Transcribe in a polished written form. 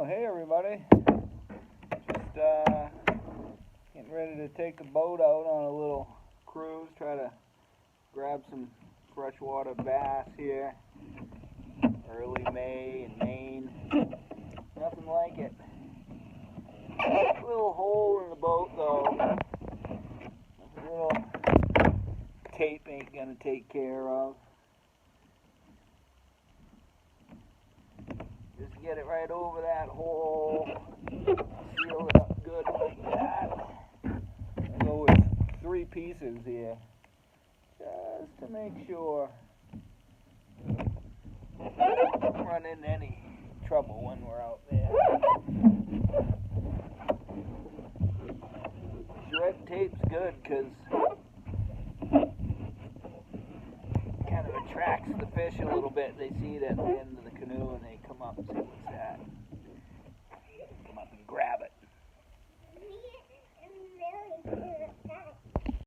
Hey everybody, just getting ready to take the boat out on a little cruise, try to grab some freshwater bass here, early May in Maine. Nothing like it. A little hole in the boat though, a little tape ain't gonna take care of. Just get it right over that hole, seal it up good like that. I go with 3 pieces here, just to make sure don't run into any trouble when we're out there. Red tape's good because it kind of attracts the fish a little bit. They see it at the end of the canoe and they come up and say, what's that?